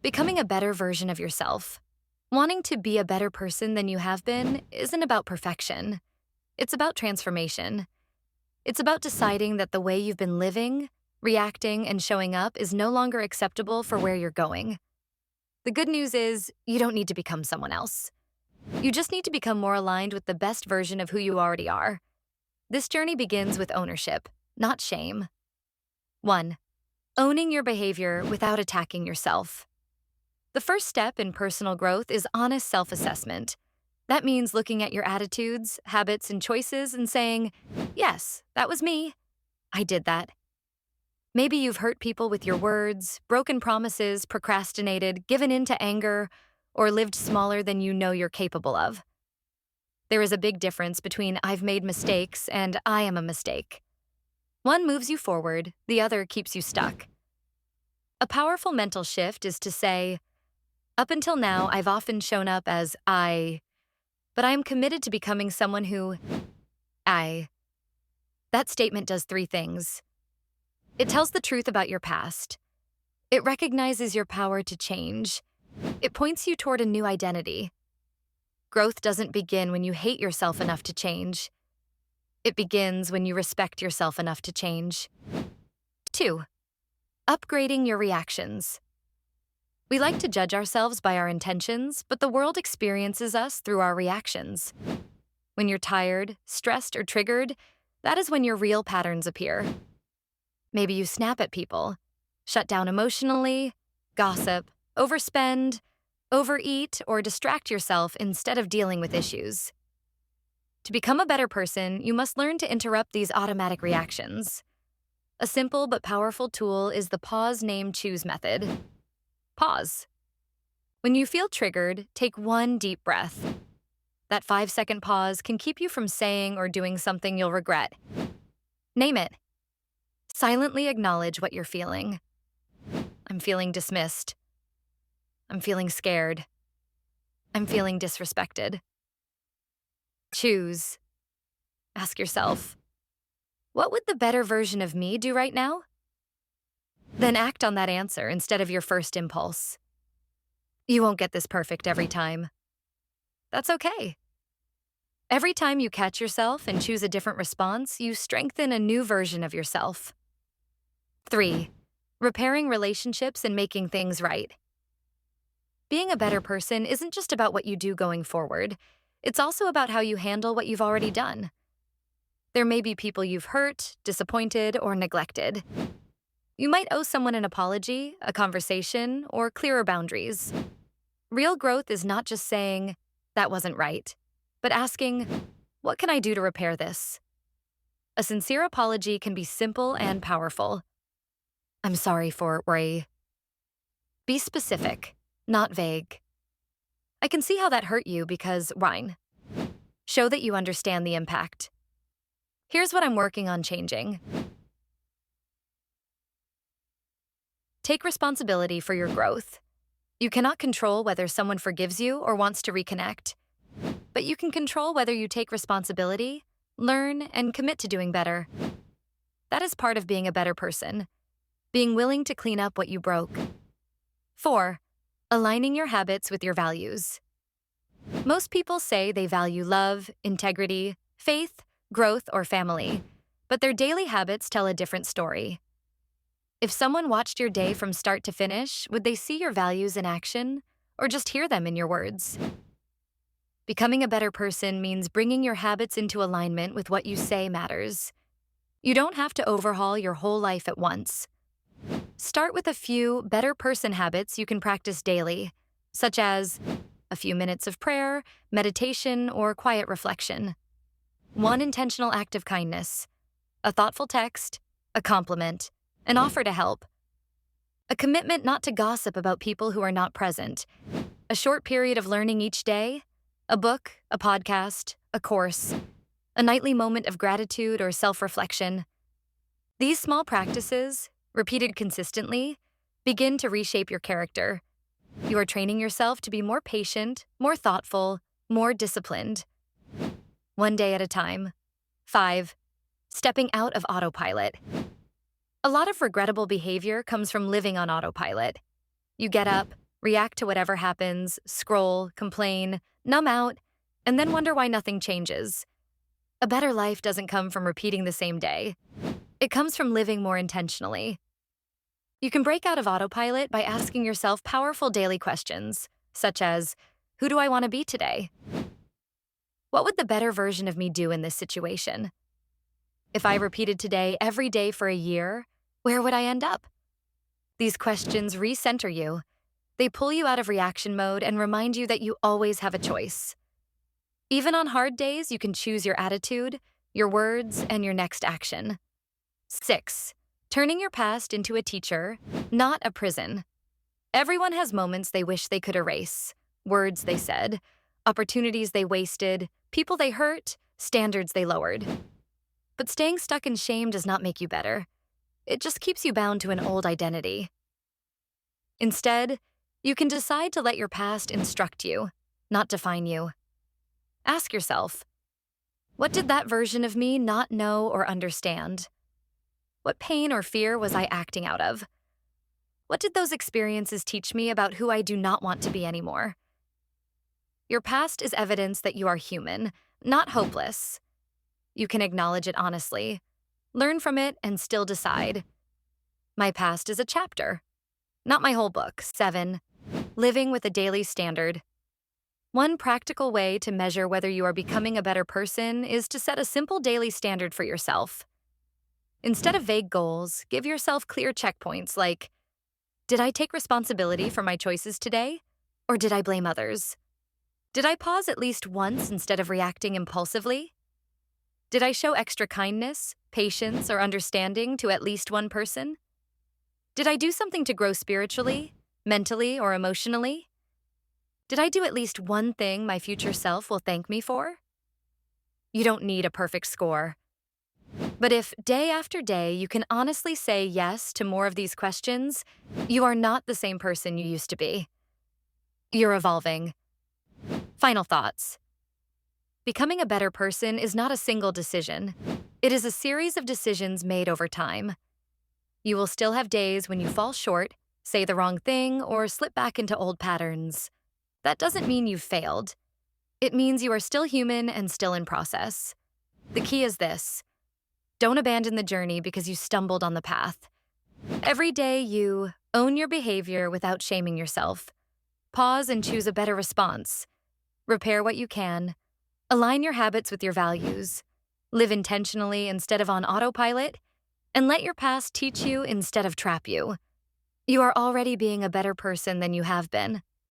Becoming a better version of yourself. Wanting to be a better person than you have been isn't about perfection. It's about transformation. It's about deciding that the way you've been living, reacting, and showing up is no longer acceptable for where you're going. The good news is, you don't need to become someone else. You just need to become more aligned with the best version of who you already are. This journey begins with ownership, not shame. 1. Owning your behavior without attacking yourself. The first step in personal growth is honest self-assessment. That means looking at your attitudes, habits, and choices and saying, yes, that was me. I did that. Maybe you've hurt people with your words, broken promises, procrastinated, given in to anger, or lived smaller than you know you're capable of. There is a big difference between I've made mistakes and I am a mistake. One moves you forward, the other keeps you stuck. A powerful mental shift is to say, up until now, I've often shown up as but I am committed to becoming someone who I. That statement does 3 things. It tells the truth about your past. It recognizes your power to change. It points you toward a new identity. Growth doesn't begin when you hate yourself enough to change. It begins when you respect yourself enough to change. 2. Upgrading your reactions. We like to judge ourselves by our intentions, but the world experiences us through our reactions. When you're tired, stressed, or triggered, that is when your real patterns appear. Maybe you snap at people, shut down emotionally, gossip, overspend, overeat, or distract yourself instead of dealing with issues. To become a better person, you must learn to interrupt these automatic reactions. A simple but powerful tool is the pause, name, choose method. Pause. When you feel triggered, take 1 deep breath. That 5-second pause can keep you from saying or doing something you'll regret. Name it. Silently acknowledge what you're feeling. I'm feeling dismissed. I'm feeling scared. I'm feeling disrespected. Choose. Ask yourself, what would the better version of me do right now? Then act on that answer instead of your first impulse. You won't get this perfect every time. That's okay. Every time you catch yourself and choose a different response, you strengthen a new version of yourself. 3. Repairing relationships and making things right. Being a better person isn't just about what you do going forward. It's also about how you handle what you've already done. There may be people you've hurt, disappointed, or neglected. You might owe someone an apology, a conversation, or clearer boundaries. Real growth is not just saying, that wasn't right, but asking, what can I do to repair this? A sincere apology can be simple and powerful. I'm sorry for worry. Be specific, not vague. I can see how that hurt you because, Ryan. Show that you understand the impact. Here's what I'm working on changing. Take responsibility for your growth. You cannot control whether someone forgives you or wants to reconnect, but you can control whether you take responsibility, learn, and commit to doing better. That is part of being a better person, being willing to clean up what you broke. 4. Aligning your habits with your values. Most people say they value love, integrity, faith, growth, or family, but their daily habits tell a different story. If someone watched your day from start to finish, would they see your values in action, or just hear them in your words? Becoming a better person means bringing your habits into alignment with what you say matters. You don't have to overhaul your whole life at once. Start with a few better person habits you can practice daily, such as a few minutes of prayer, meditation, or quiet reflection. 1 intentional act of kindness, a thoughtful text, a compliment, an offer to help. A commitment not to gossip about people who are not present. A short period of learning each day. A book, a podcast, a course. A nightly moment of gratitude or self-reflection. These small practices, repeated consistently, begin to reshape your character. You are training yourself to be more patient, more thoughtful, more disciplined. 1 day at a time. 5. Stepping out of autopilot. A lot of regrettable behavior comes from living on autopilot. You get up, react to whatever happens, scroll, complain, numb out, and then wonder why nothing changes. A better life doesn't come from repeating the same day. It comes from living more intentionally. You can break out of autopilot by asking yourself powerful daily questions, such as, who do I want to be today? What would the better version of me do in this situation? If I repeated today every day for a year, where would I end up? These questions recenter you. They pull you out of reaction mode and remind you that you always have a choice. Even on hard days, you can choose your attitude, your words, and your next action. 6. Turning your past into a teacher, not a prison. Everyone has moments they wish they could erase. Words they said, opportunities they wasted, people they hurt, standards they lowered. But staying stuck in shame does not make you better. It just keeps you bound to an old identity. Instead, you can decide to let your past instruct you, not define you. Ask yourself, what did that version of me not know or understand? What pain or fear was I acting out of? What did those experiences teach me about who I do not want to be anymore? Your past is evidence that you are human, not hopeless. You can acknowledge it honestly, learn from it, and still decide. My past is a chapter, not my whole book. 7. Living with a daily standard. One practical way to measure whether you are becoming a better person is to set a simple daily standard for yourself. Instead of vague goals, give yourself clear checkpoints like, did I take responsibility for my choices today? Or did I blame others? Did I pause at least once instead of reacting impulsively? Did I show extra kindness, patience, or understanding to at least one person? Did I do something to grow spiritually, mentally, or emotionally? Did I do at least one thing my future self will thank me for? You don't need a perfect score. But if day after day you can honestly say yes to more of these questions, you are not the same person you used to be. You're evolving. Final thoughts. Becoming a better person is not a single decision. It is a series of decisions made over time. You will still have days when you fall short, say the wrong thing, or slip back into old patterns. That doesn't mean you've failed. It means you are still human and still in process. The key is this: don't abandon the journey because you stumbled on the path. Every day you own your behavior without shaming yourself. Pause and choose a better response. Repair what you can. Align your habits with your values. Live intentionally instead of on autopilot. And let your past teach you instead of trap you. You are already being a better person than you have been.